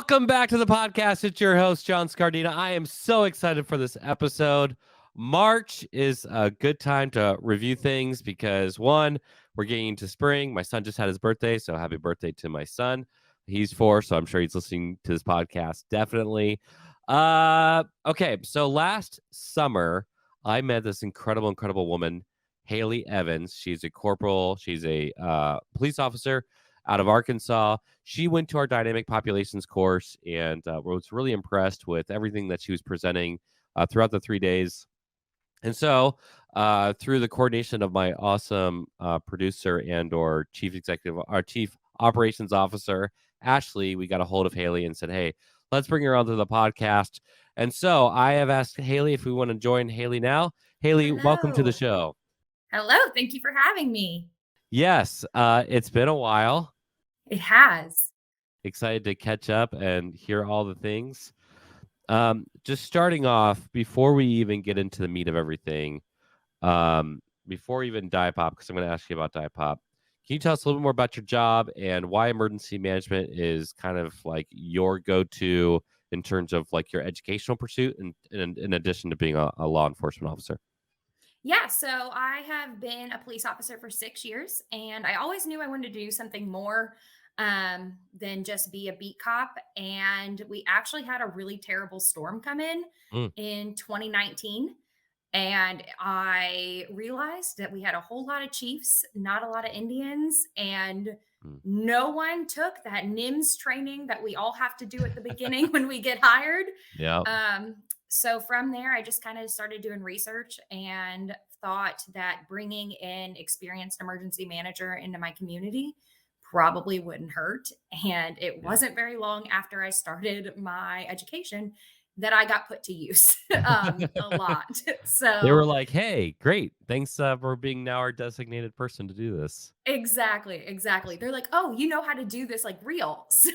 Welcome back to the podcast. It's your host, John Scardina. I am so excited for this episode. March is a good time to review things because, one, we're getting into spring. My son just had his birthday, so happy birthday to my son. He's 4, so I'm sure he's listening to this podcast, definitely. Okay, so last summer, I met this incredible woman, Haley Evans. She's a corporal. She's a police officer out of Arkansas. She went to our dynamic populations course and was really impressed with everything that she was presenting throughout the 3 days. And so through the coordination of my awesome producer and or chief operations officer, Ashley, we got a hold of Haley and said, hey, let's bring her onto the podcast. And so I have asked Haley if we want to join Haley now. Haley, welcome to the show. Hello. Thank you for having me. Yes, it's been a while. It has. Excited to catch up and hear all the things. Just starting off, before we even get into the meat of everything, before even DyPop, because I'm going to ask you about DyPop, can you tell us a little bit more about your job and why emergency management is kind of like your go-to in terms of like your educational pursuit and in addition to being a law enforcement officer? Yeah, so I have been a police officer for 6 years, and I always knew I wanted to do something more than just be a beat cop. And we actually had a really terrible storm come in 2019. And I realized that we had a whole lot of chiefs, not a lot of Indians, and Mm. no one took that NIMS training that we all have to do at the beginning when we get hired. Yeah. So from there, I just kind of started doing research and thought that bringing in experienced emergency manager into my community probably wouldn't hurt. And it wasn't very long after I started my education that I got put to use a lot. They were So like, hey, great. Thanks for being now our designated person to do this. exactly. They're like, oh, you know how to do this like real. So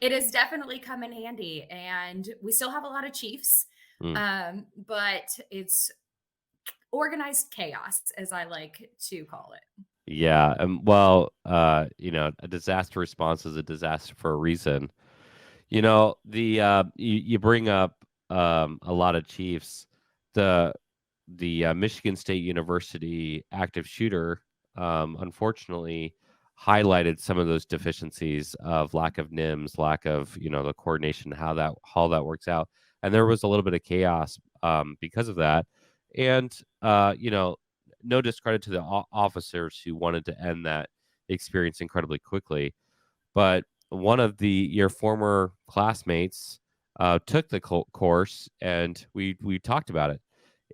it has definitely come in handy. And we still have a lot of chiefs, but it's organized chaos, as I like to call it. Yeah. Well, a disaster response is a disaster for a reason. You bring up a lot of chiefs. The Michigan State University active shooter, unfortunately, highlighted some of those deficiencies of lack of NIMS, lack of the coordination, how that works out, and there was a little bit of chaos because of that. And no discredit to the officers who wanted to end that experience incredibly quickly, but one of your former classmates took the course, and we talked about it.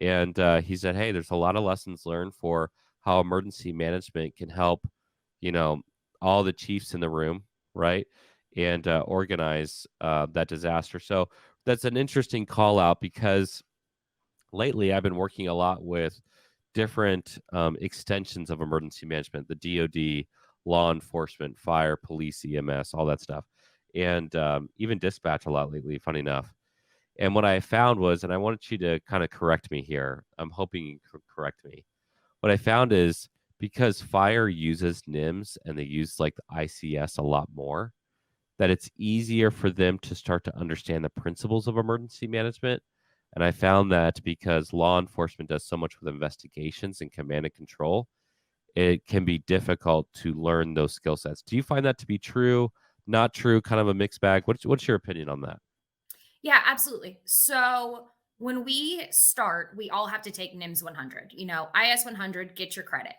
And he said, hey, there's a lot of lessons learned for how emergency management can help, all the chiefs in the room, right? And organize that disaster. So that's an interesting call out because lately I've been working a lot with different extensions of emergency management, the DoD, law enforcement, fire, police, EMS, all that stuff, and even dispatch a lot lately, funny enough. And what I found was, and I wanted you to kind of correct me here, I'm hoping you could correct me. What I found is because fire uses NIMS and they use like the ICS a lot more, that it's easier for them to start to understand the principles of emergency management. And I found that because law enforcement does so much with investigations and command and control, it can be difficult to learn those skill sets. Do you find that to be true, not true, kind of a mixed bag? What's your opinion on that? Yeah, absolutely. So when we start, we all have to take NIMS 100, IS 100, get your credit.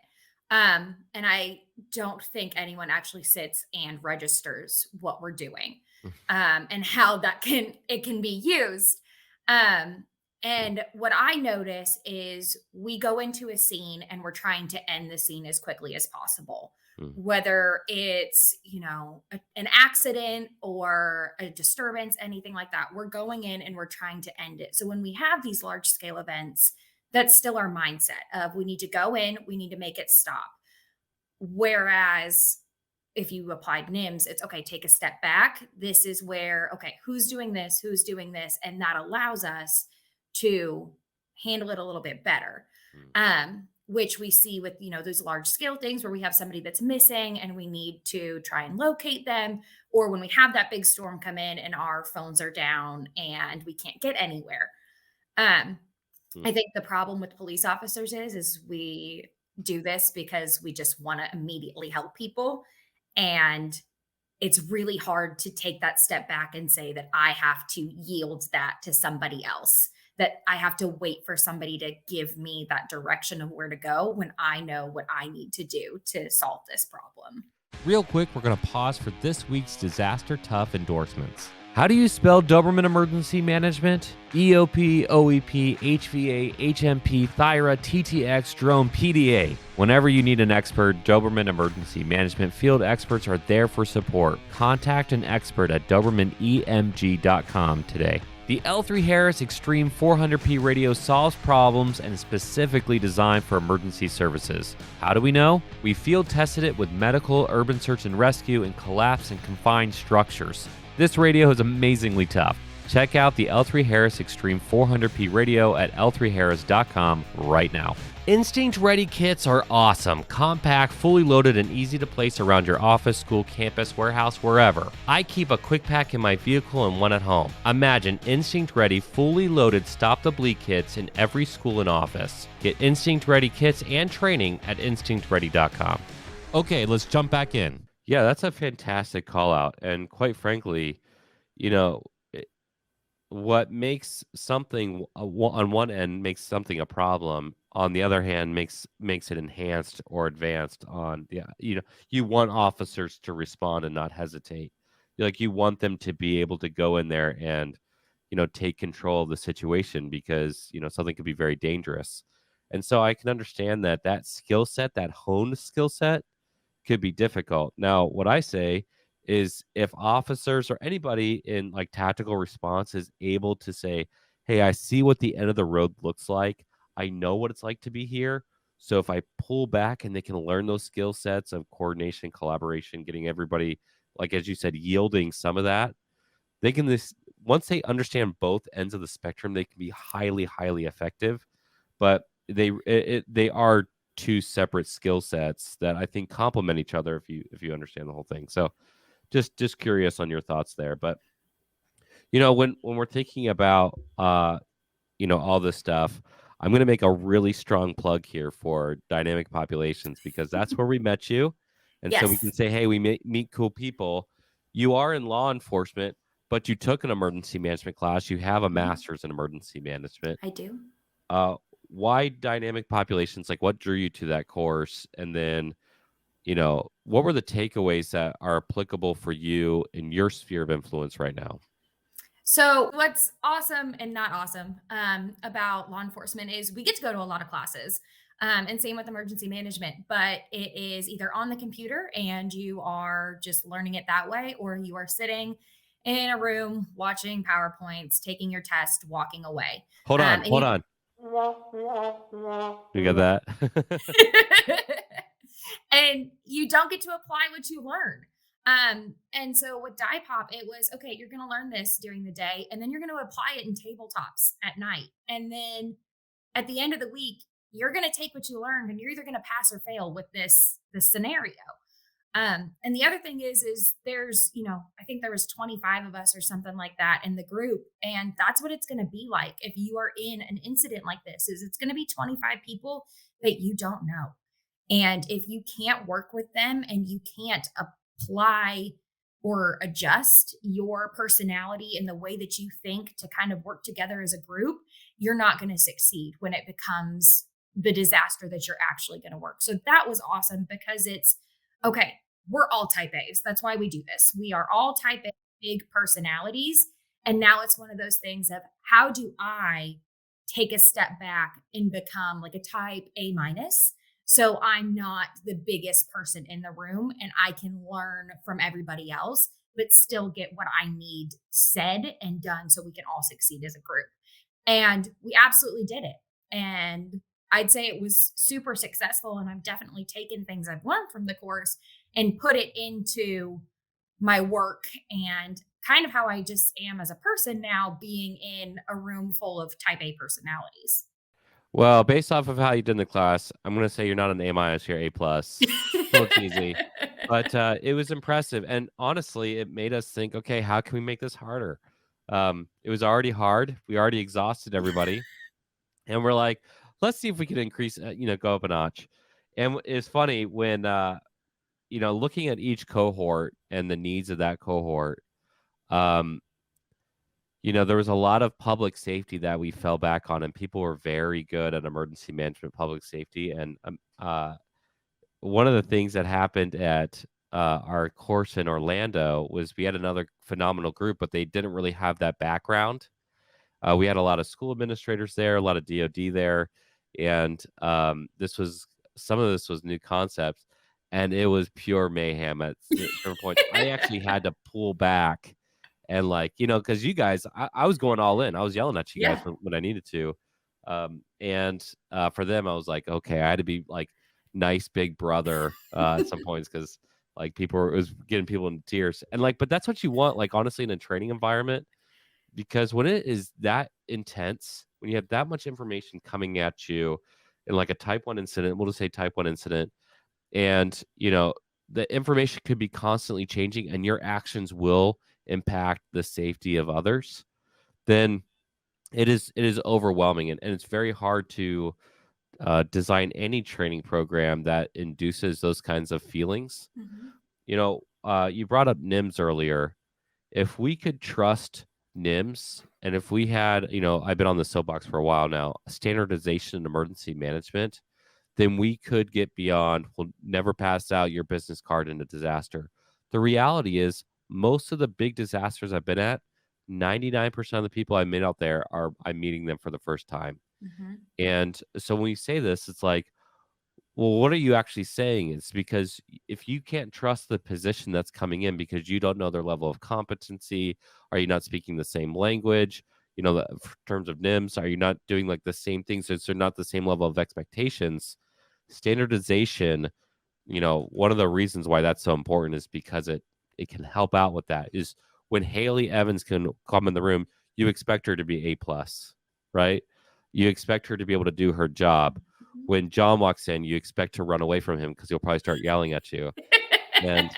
And I don't think anyone actually sits and registers what we're doing, and how it can be used. And what I notice is we go into a scene and we're trying to end the scene as quickly as possible, whether it's, an accident or a disturbance, anything like that. We're going in and we're trying to end it. So when we have these large scale events, that's still our mindset of we need to go in, we need to make it stop. Whereas if you applied NIMS, it's okay, take a step back. This is where, okay, who's doing this? Who's doing this? And that allows us to handle it a little bit better. which we see with, those large scale things where we have somebody that's missing and we need to try and locate them, or when we have that big storm come in and our phones are down and we can't get anywhere. Um, Mm. I think the problem with police officers is we do this because we just want to immediately help people. And it's really hard to take that step back and say that I have to yield that to somebody else, that I have to wait for somebody to give me that direction of where to go when I know what I need to do to solve this problem. Real quick, we're going to pause for this week's Disaster Tough endorsements. How do you spell Doberman Emergency Management? EOP, OEP, HVA, HMP, Thyra, TTX, Drone, PDA. Whenever you need an expert, Doberman Emergency Management field experts are there for support. Contact an expert at DobermanEMG.com today. The L3 Harris Extreme 400p radio solves problems and is specifically designed for emergency services. How do we know? We field tested it with medical, urban search and rescue, and collapse and confined structures. This radio is amazingly tough. Check out the L3 Harris Extreme 400p radio at L3Harris.com right now. Instinct Ready kits are awesome, compact, fully loaded, and easy to place around your office, school, campus, warehouse, wherever. I keep a quick pack in my vehicle and one at home. Imagine Instinct Ready fully loaded Stop the Bleed kits in every school and office. Get Instinct Ready kits and training at InstinctReady.com. Okay, let's jump back in. Yeah, that's a fantastic call out. And quite frankly, you know, what makes something on one end makes something a problem, on the other hand makes it enhanced or advanced on, yeah, you want officers to respond and not hesitate. Like, you want them to be able to go in there and take control of the situation, because something could be very dangerous. And so I can understand that skill set, that honed skill set, could be difficult. Now, what I say is, if officers or anybody in like tactical response is able to say, "Hey, I see what the end of the road looks like. I know what it's like to be here. So if I pull back and they can learn those skill sets of coordination, collaboration, getting everybody, like as you said, yielding some of that, they can this once they understand both ends of the spectrum, they can be highly, highly effective. But they are two separate skill sets that I think complement each other if you understand the whole thing. So just curious on your thoughts there. But when we're thinking about all this stuff, I'm going to make a really strong plug here for Dynamic Populations, because that's where we met you. And so we Yes, can say, hey, we meet cool people. You are in law enforcement, but you took an emergency management class. You have a mhm, master's in emergency management. I do. Uh, why Dynamic Populations? Like, what drew you to that course? And then, what were the takeaways that are applicable for you in your sphere of influence right now? So, what's awesome and not awesome about law enforcement is we get to go to a lot of classes, and same with emergency management, but it is either on the computer and you are just learning it that way, or you are sitting in a room watching PowerPoints, taking your test, walking away. Hold on, And hold you on. You got that? and you don't get to apply what you learn. And so with DyPop, it was okay, you're going to learn this during the day, and then you're going to apply it in tabletops at night. And then at the end of the week, you're going to take what you learned and you're either going to pass or fail with this scenario. And the other thing is there's, I think there was 25 of us or something like that in the group. And that's what it's going to be like if you are in an incident like this, is it's going to be 25 people that you don't know. And if you can't work with them and you can't apply or adjust your personality and the way that you think to kind of work together as a group, you're not going to succeed when it becomes the disaster that you're actually going to work. So that was awesome, because it's okay, we're all type A's. That's why we do this. We are all type A, big personalities. And now it's one of those things of, how do I take a step back and become like a type A minus? So I'm not the biggest person in the room and I can learn from everybody else, but still get what I need said and done so we can all succeed as a group. And we absolutely did it. And I'd say it was super successful. And I've definitely taken things I've learned from the course and put it into my work and kind of how I just am as a person now, being in a room full of type A personalities. Well, based off of how you did in the class, I'm gonna say you're not an A minus, you're A plus. It's a little cheesy, but it was impressive, and honestly, it made us think, okay, how can we make this harder? It was already hard. We already exhausted everybody, and we're like, let's see if we can increase, go up a notch. And it's funny when looking at each cohort and the needs of that cohort. Um, there was a lot of public safety that we fell back on, and people were very good at emergency management, public safety. And one of the things that happened at our course in Orlando was we had another phenomenal group, but they didn't really have that background. We had a lot of school administrators there, a lot of DoD there, and some of this was new concepts, and it was pure mayhem at certain points. I actually had to pull back and because you guys, I was going all in. I was yelling at you guys Yeah. when I needed to, and for them, I was like, okay, I had to be like nice big brother at some points because it was getting people in tears, and but that's what you want, honestly, in a training environment because when it is that intense, when you have that much information coming at you in a type 1 incident, we'll just say type 1 incident, and the information could be constantly changing and your actions will impact the safety of others, then it is overwhelming and it's very hard to design any training program that induces those kinds of feelings. Mhm. You brought up NIMS earlier. If we could trust NIMS and if we had, I've been on the soapbox for a while now, standardization and emergency management, then we could get beyond, we'll never pass out your business card in a disaster. The reality is, most of the big disasters I've been at, 99% of the people I meet out there I'm meeting them for the first time. Mhm. And so when you say this, it's like, well, what are you actually saying? It's because if you can't trust the position that's coming in because you don't know their level of competency, are you not speaking the same language? In terms of NIMS, are you not doing the same things? Is there not the same level of expectations? Standardization, one of the reasons why that's so important is because it can help out with that. Is when Haley Evans can come in the room, you expect her to be A plus, right? You expect her to be able to do her job. Mhm. When John walks in, you expect to run away from him because he'll probably start yelling at you. And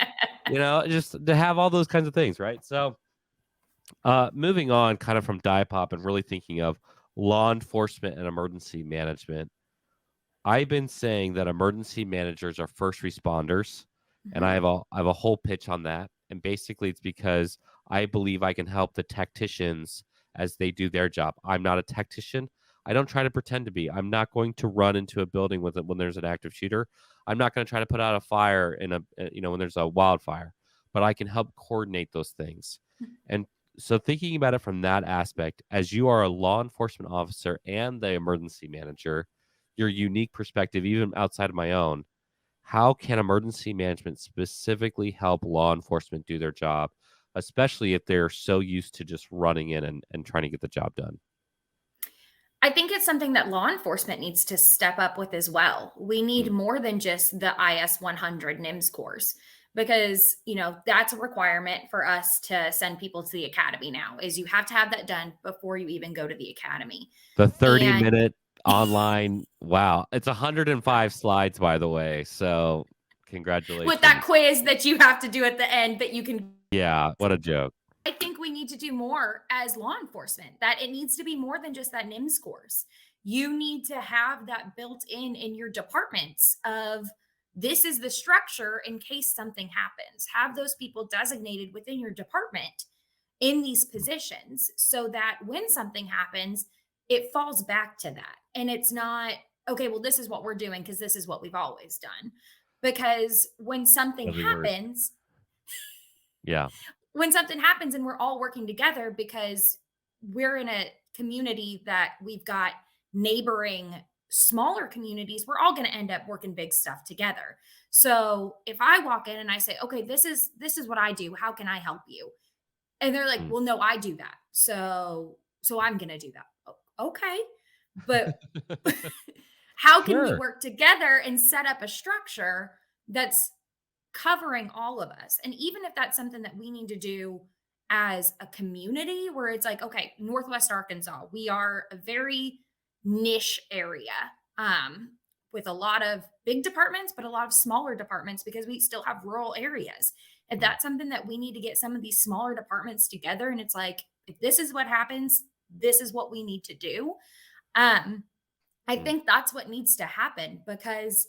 just to have all those kinds of things, right? So moving on kind of from DyPop and really thinking of law enforcement and emergency management. I've been saying that emergency managers are first responders, and I Mhm. have a whole pitch on that. And basically, it's because I believe I can help the tacticians as they do their job. I'm not a tactician. I don't try to pretend to be. I'm not going to run into a building with it when there's an active shooter. I'm not going to try to put out a fire in when there's a wildfire. But I can help coordinate those things. And so, thinking about it from that aspect, as you are a law enforcement officer and the emergency manager, your unique perspective, even outside of my own, how can emergency management specifically help law enforcement do their job, especially if they're so used to just running in and trying to get the job done? I think it's something that law enforcement needs to step up with as well. We need Mm. more than just the IS 100 NIMS course because, that's a requirement for us to send people to the academy now is you have to have that done before you even go to the academy. The 30 And minute online, wow, it's 105 slides, by the way. So, with that congratulations. quiz that you have to do at the end that you can Yeah, what a joke. I think we need to do more as law enforcement, that it needs to be more than just that NIMS course. You need to have that built in your departments of this is the structure in case something happens. Have those people designated within your department in these positions so that when something happens, it falls back to that. And it's not, okay, well, this is what we're doing because this is what we've always done. Because Lovely words. Yeah. when something happens and we're all working together because we're in a community that we've got neighboring smaller communities, we're all going to end up working big stuff together. So if I walk in and I say, okay, this is what I do, how can I help you? And they're like, Mm. well, no, I do that, so I'm going to do that. Okay, but how can we Sure. work together and set up a structure that's covering all of us? And even if that's something that we need to do as a community where it's like, okay, Northwest Arkansas, we are a very niche area, with a lot of big departments, but a lot of smaller departments because we still have rural areas. And Mm, that's something that we need to get some of these smaller departments together. And it's like, if this is what happens, this is what we need to do. Um, I mm. think that's what needs to happen because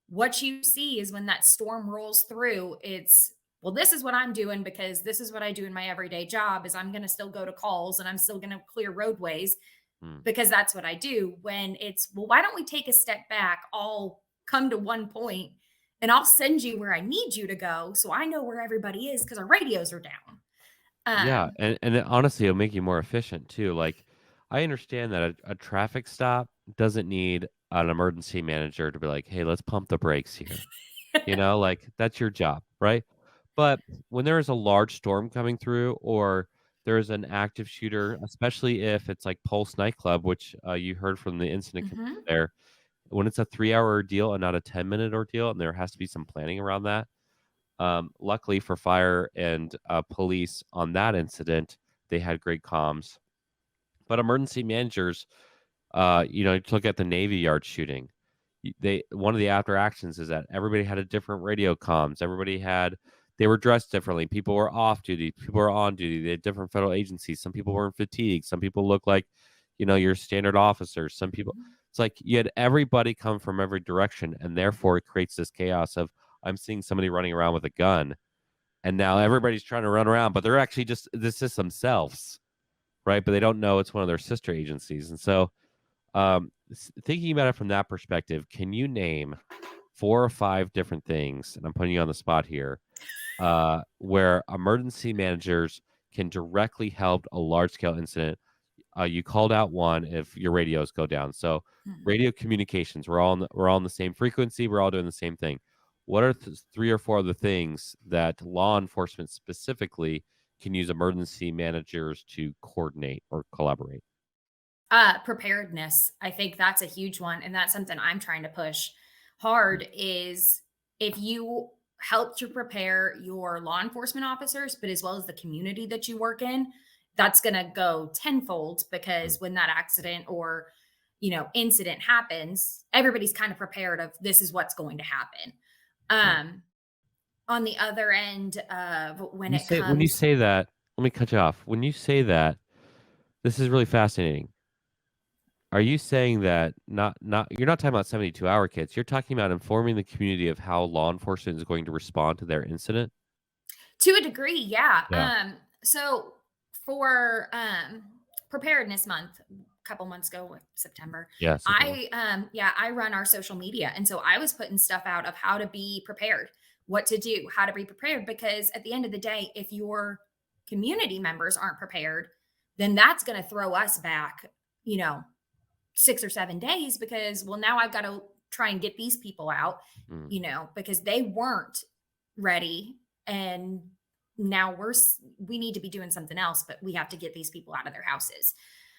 what you see is when that storm rolls through, it's, well, this is what I'm doing because this is what I do in my everyday job is I'm going to still go to calls and I'm still going to clear roadways Mm. because that's what I do. When it's, well, why don't we take a step back, all come to one point and I'll send you where I need you to go so I know where everybody is because our radios are down. Yeah, Um, and it honestly, it'll make you more efficient too. Like, I understand that a traffic stop doesn't need an emergency manager to be like, "Hey, let's pump the brakes here." Like that's your job, right? But when there is a large storm coming through, or there's an active shooter, especially if it's like Pulse nightclub, which you heard from the incident commander mhm, there, when it's a 3 hour ordeal and not a 10-minute ordeal, and there has to be some planning around that. Luckily for fire and police on that incident, they had great comms. But emergency managers, to look at the Navy Yard shooting, they one of the after actions is that everybody had a different radio comms. They were dressed differently. People were off duty. People were on duty. They had different federal agencies. Some people were in fatigue. Some people look like, your standard officers. Some people, mhm. it's like you had everybody come from every direction, and therefore it creates this chaos of I'm seeing somebody running around with a gun, and now everybody's trying to run around, but they're actually just this is themselves, right? But they don't know it's one of their sister agencies, and so thinking about it from that perspective, can you name 4 or 5 different things? And I'm putting you on the spot here, where emergency managers can directly help a large scale incident. You called out one if your radios go down. So Mhm. radio communications, we're all on the same frequency. We're all doing the same thing. What are 3 or 4 of the things that law enforcement specifically can use emergency managers to coordinate or collaborate? Preparedness. I think that's a huge one, and that's something I'm trying to push hard is if you help to prepare your law enforcement officers, but as well as the community that you work in, that's going to go tenfold Mm, because when that accident or incident happens, everybody's kind of prepared of this is what's going to happen. mm. Um, on the other end of when it When you comes say that, let me cut you off. When you say that, this is really fascinating. Are you saying that not you're not talking about 72-hour kits, you're talking about informing the community of how law enforcement is going to respond to their incident? to a degree, yeah. Yeah. So for preparedness month, a couple months ago, September, Yeah, September. I run our social media. And so I was putting stuff out of how to be prepared, what to do, how to be prepared. Because at the end of the day, if your community members aren't prepared, then that's going to throw us back, you know, 6 or 7 days because, well, now I've got to try and get these people out, Mm, because they weren't ready. And now we need to be doing something else, but we have to get these people out of their houses.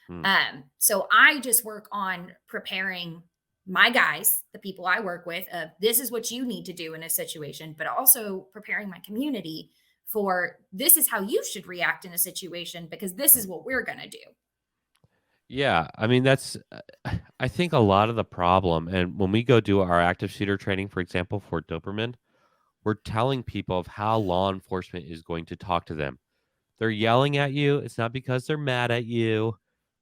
mm. So I just work on preparing my guys, the people I work with, of this is what you need to do in a situation, but also preparing my community for this is how you should react in a situation because this is what we're going to do. Yeah, I mean, that's I think a lot of the problem, and when we go do our active shooter training, for example, for Doberman, we're telling people of how law enforcement is going to talk to them. They're yelling at you, it's not because they're mad at you.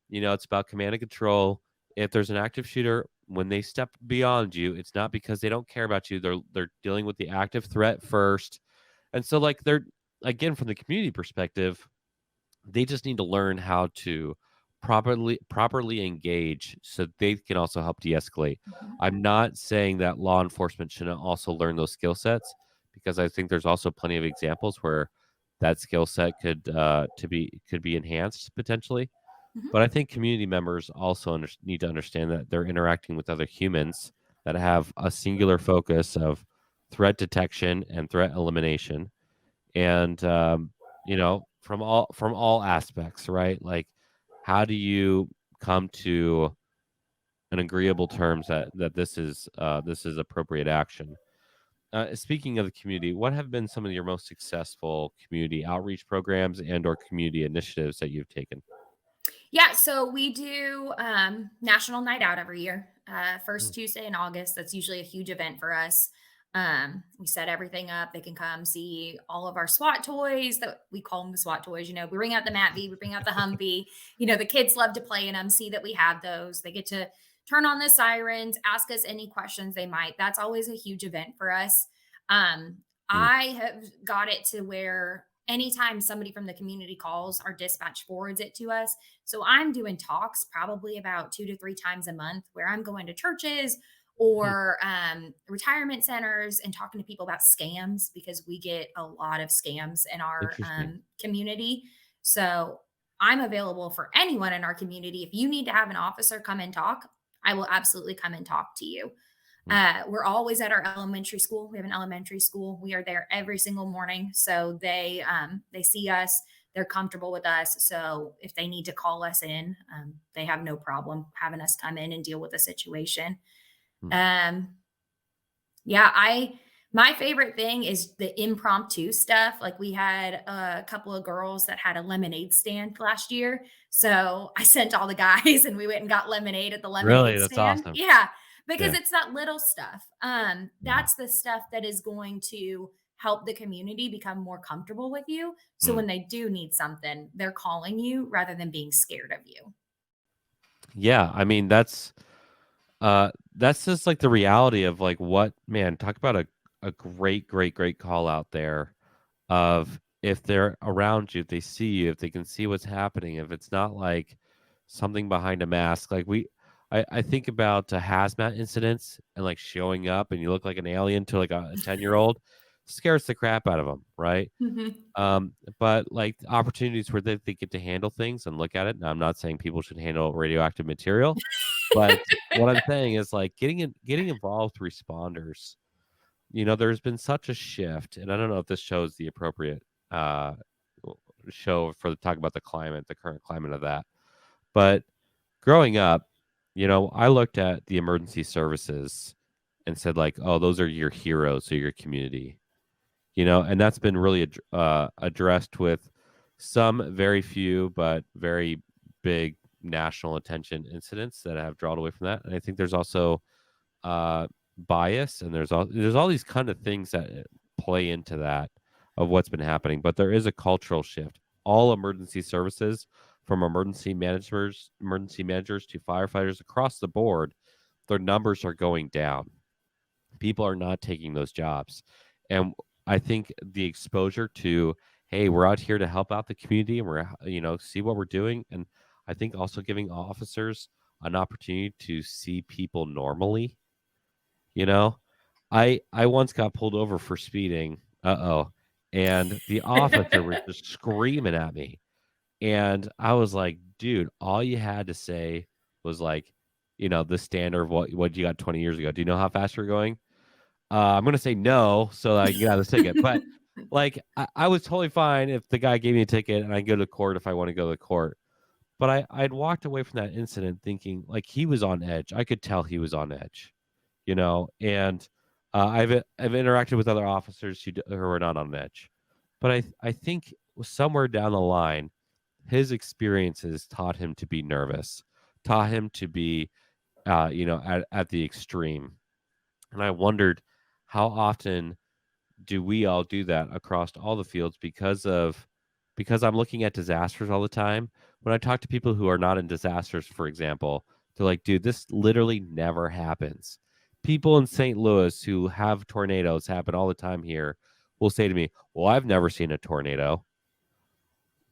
It's about command and control. If there's an active shooter, when they step beyond you, it's not because they don't care about you. They're dealing with the active threat first. And so like they're again from the community perspective, they just need to learn how to properly engage so they can also help de-escalate. Mhm. I'm not saying that law enforcement shouldn't also learn those skill sets because I think there's also plenty of examples where that skill set could be enhanced potentially, Mhm. but I think community members also need to understand that they're interacting with other humans that have a singular focus of threat detection and threat elimination, and from all aspects, right? Like, how do you come to an agreeable terms that this is appropriate action? Speaking of the community, what have been some of your most successful community outreach programs and or community initiatives that you've taken? Yeah, so we do National Night Out every year. Mm, First Tuesday in August. That's usually a huge event for us. We set everything up. They can come see all of our SWAT toys. That we call them the SWAT toys. You know, we bring out the Matvey, we bring out the Humvee. You know, the kids love to play in them. See that we have those. They get to turn on the sirens, ask us any questions they might. That's always a huge event for us. Um, mm, I have got it to where anytime somebody from the community calls, our dispatch forwards it to us, so I'm doing talks probably about 2 to 3 times a month where I'm going to churches mm. or retirement centers and talking to people about scams because we get a lot of scams in our Interesting. community. So I'm available for anyone in our community. If you need to have an officer come and talk, I will absolutely come and talk to you. Mm, We're always at our elementary school. We have an elementary school. We are there every single morning, so they see us. They're comfortable with us. So if they need to call us in, they have no problem having us come in and deal with the situation. mm. Um, yeah, I my favorite thing is the impromptu stuff. Like we had a couple of girls that had a lemonade stand last year. So I sent all the guys and we went and got lemonade at the Really? lemonade That's stand. awesome. Yeah, because Yeah. it's that little stuff. Yeah. That's the stuff that is going to help the community become more comfortable with you. So Mm. when they do need something, they're calling you rather than being scared of you. Yeah, I mean, that's just, like, the reality of, like, what man, talk about a great, great, great call out there of if they're around you, if they see you, if they can see what's happening, if it's not, like, something behind a mask, like, I think about, hazmat incidents and, like, showing up and you look like an alien to, like, a 10-year-old, scares the crap out of them, right? Mhm. But, like, opportunities where they get to handle things and look at it, and I'm not saying people should handle radioactive material, but what I'm saying is, like, getting involved with responders, there's been such a shift, and I don't know if this shows the appropriate, uh, w show for the talk about the climate, the current climate of that, but growing up, I looked at the emergency services and said, like, "Oh, those are your heroes of your community." And that's been really addressed with some very few but very big national attention incidents that have drawn away from that. And I think there's also uh, bias, and there's all these kind of things that play into that of what's been happening. But there is a cultural shift. All emergency services, from emergency managers to firefighters across the board, their numbers are going down. People are not taking those jobs. And I think the exposure to, hey, we're out here to help out the community and we're, see what we're doing. And I think also giving officers an opportunity to see people normally, you know. I once got pulled over for speeding. Uh-oh. And the officer was just screaming at me. And I was like, dude, all you had to say was like, the standard of what you got 20 years ago. Do you know how fast you're going? I'm gonna say no, so that I can get out of the ticket. But like, I was totally fine if the guy gave me a ticket and I go to court if I want to go to court. But I'd walked away from that incident thinking like he was on edge. I could tell he was on edge, And I've interacted with other officers who are not on edge, but I think somewhere down the line, his experiences taught him to be nervous, taught him to be, at the extreme. And I wondered how often do we all do that across all the fields because I'm looking at disasters all the time. When I talk to people who are not in disasters, for example, they're like, dude, this literally never happens. People in St. Louis who have tornadoes happen all the time here will say to me, well, I've never seen a tornado,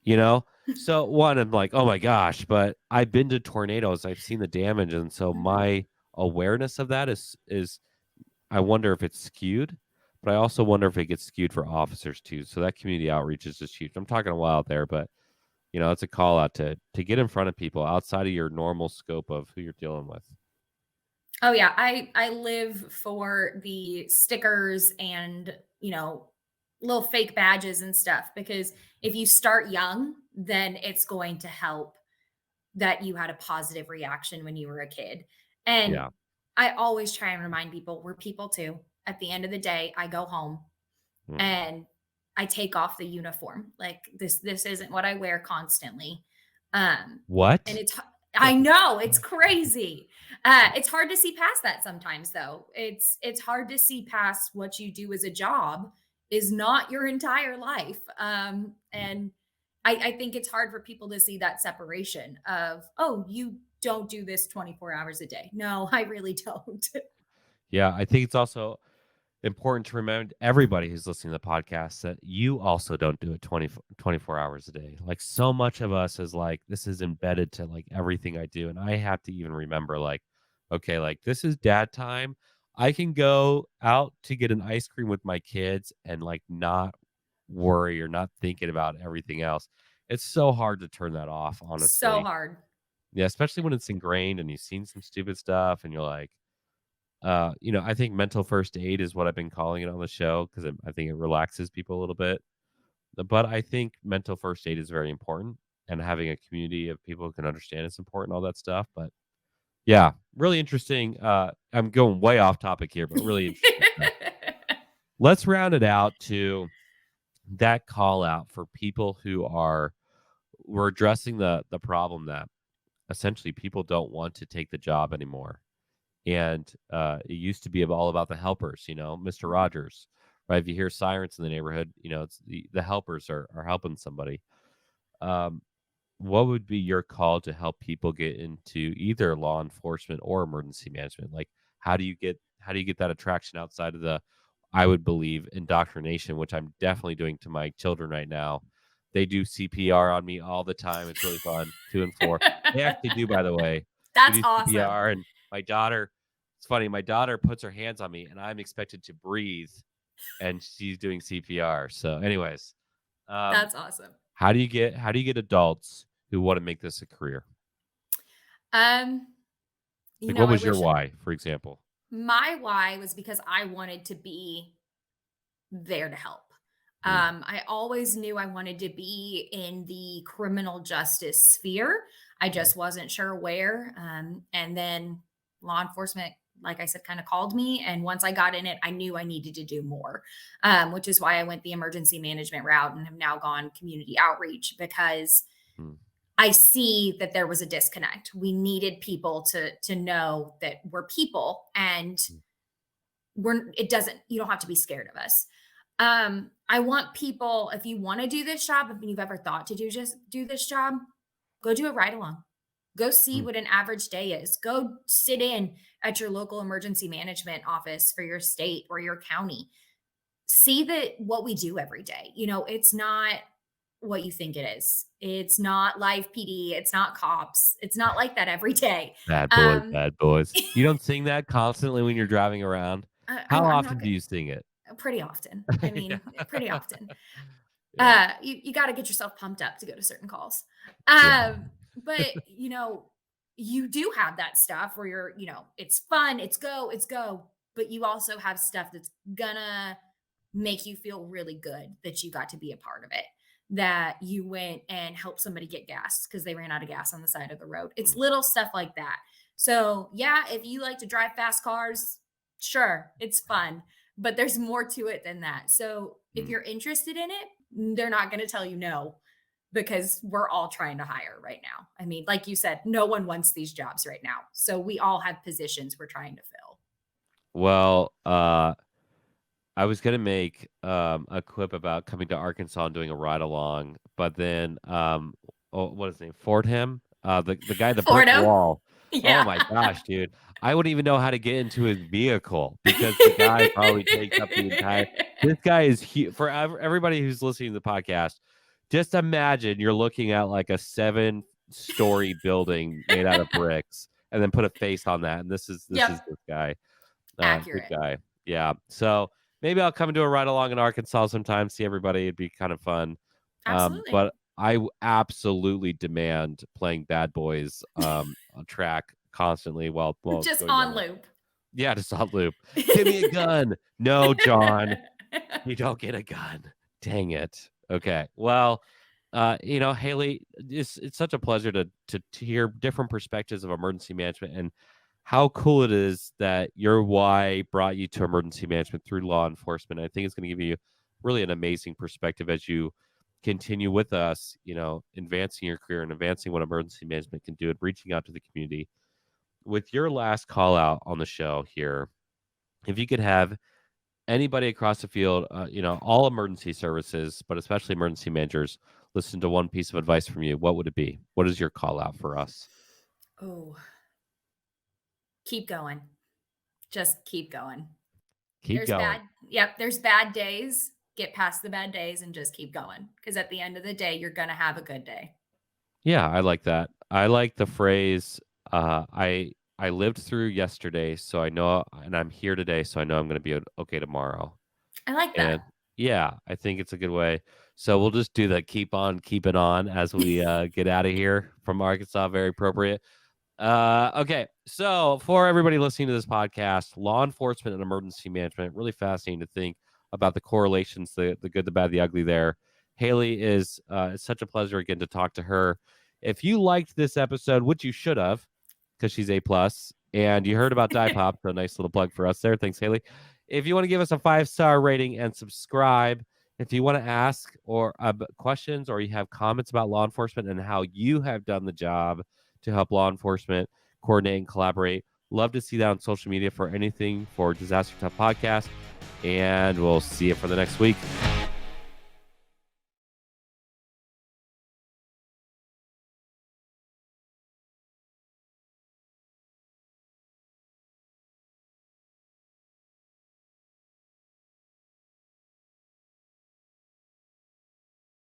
you know? So one, I'm like, oh my gosh, but I've been to tornadoes, I've seen the damage, and so my awareness of that is I wonder if it's skewed, but I also wonder if it gets skewed for officers too. So that community outreach is just huge. I'm talking a while out there, but it's a call out to get in front of people outside of your normal scope of who you're dealing with. Oh yeah, I live for the stickers and, little fake badges and stuff because if you start young, then it's going to help that you had a positive reaction when you were a kid. And Yeah. I always try and remind people we're people too. At the end of the day, I go home Mhm. and I take off the uniform. Like this isn't what I wear constantly. And What? I know it's crazy. It's hard to see past that sometimes, though. It's hard to see past what you do as a job is not your entire life. And I think it's hard for people to see that separation of, oh, you don't do this 24 hours a day. No, I really don't. Yeah, I think it's also important to remember everybody who's listening to the podcast that you also don't do it 24 hours a day. Like so much of us is like, this is embedded to like everything I do. And I have to even remember like, okay, like this is dad time. I can go out to get an ice cream with my kids and like not worry or not thinking about everything else. It's so hard to turn that off, So honestly. hard. Yeah, especially when it's ingrained and you've seen some stupid stuff and you're like, I think mental first aid is what I've been calling it on the show because I think it relaxes people a little bit. But I think mental first aid is very important, and having a community of people who can understand it's important, all that stuff. But yeah, really interesting. I'm going way off topic here, but really interesting stuff. Let's round it out to that call out for people who we're addressing the problem that essentially people don't want to take the job anymore. And it used to be all about the helpers, Mr. Rogers, right? If you hear sirens in the neighborhood, it's the helpers are helping somebody. Um, what would be your call to help people get into either law enforcement or emergency management? Like, how do you get that attraction outside of the, I would believe, indoctrination, which I'm definitely doing to my children right now. They do CPR on me all the time. It's really fun. 2 and 4. They actually do, by the way. They That's do awesome. CPR, and my daughter. It's funny. My daughter puts her hands on me, and I'm expected to breathe, and she's doing CPR. So, anyways, um, That's awesome. how do you get adults who want to make this a career? Um, Like, what I was your wish why, for example? my why was because I wanted to be there to help. Mm, I always knew I wanted to be in the criminal justice sphere. I mm, just wasn't sure where. And then law enforcement, like I said, kind of called me. And once I got in it, I knew I needed to do more, which is why I went the emergency management route and have now gone community outreach because mm, I see that there was a disconnect. We needed people to know that we're people and mm, you don't have to be scared of us. I want people, if you want to do this job, if you've ever thought to just do this job, go do a ride along. Go see mm. what an average day is. Go sit in at your local emergency management office for your state or your county. See that what we do every day. It's not what you think it is. It's not live PD. It's not cops. It's not like that every day. Bad boys, Um, bad boys. You don't sing that constantly when you're driving around? How I'm often not do you sing it? pretty often. I Yeah. mean, pretty often. Yeah. You got to get yourself pumped up to go to certain calls. Yeah. But you do have that stuff where it's fun, it's go, but you also have stuff that's gonna make you feel really good that you got to be a part of it. That you went and helped somebody get gas because they ran out of gas on the side of the road. It's Mm, little stuff like that. So, yeah, if you like to drive fast cars, sure, it's fun, but there's more to it than that. So, if mm. you're interested in it, they're not going to tell you no because we're all trying to hire right now. I mean, like you said, no one wants these jobs right now. So, we all have positions we're trying to fill. Well, I was gonna make a clip about coming to Arkansas and doing a ride along, but then what is his name? Fordham? The guy, the brick Fordham. wall. Oh Yeah. my gosh, dude. I wouldn't even know how to get into his vehicle because the guy probably takes up the entire. This guy is huge. For everybody who's listening to the podcast, just imagine you're looking at like a 7-story building made out of bricks, and then put a face on that, and this is Yep. this guy. Good Accurate. guy. Yeah. So maybe I'll come and do a ride along in Arkansas sometime, see everybody. It'd be kind of fun. Absolutely. But absolutely demand playing Bad Boys on track constantly while it's Just going on down. loop. Yeah, just on loop. Give me a gun. No, John, you don't get a gun. Dang it. Okay. Well, Haley, it's such a pleasure to hear different perspectives of emergency management and how cool it is that your why brought you to emergency management through law enforcement. I think it's going to give you really an amazing perspective as you continue with us, advancing your career and advancing what emergency management can do and reaching out to the community. With your last call out on the show here, if you could have anybody across the field, all emergency services, but especially emergency managers, listen to one piece of advice from you, what would it be? What is your call out for us? Oh, keep going. Just keep going. Keep going. There's bad days. Get past the bad days and just keep going. Because at the end of the day, you're going to have a good day. Yeah, I like that. I like the phrase, I lived through yesterday, so I know, and I'm here today, so I know I'm going to be okay tomorrow. I like that. And yeah, I think it's a good way. So we'll just do the keep on keeping on as we get out of here from Arkansas. Very appropriate. Okay, so for everybody listening to this podcast, law enforcement and emergency management, really fascinating to think about the correlations, the good, the bad, the ugly there. Haley is it's such a pleasure again to talk to her. If you liked this episode, which you should have, because she's A+, and you heard about DyPop, so nice little plug for us there. Thanks, Haley. If you want to give us a 5-star rating and subscribe, if you want to ask or questions or you have comments about law enforcement and how you have done the job to help law enforcement coordinate and collaborate, love to see that on social media for anything for Disaster Tough Podcast. And we'll see you for the next week.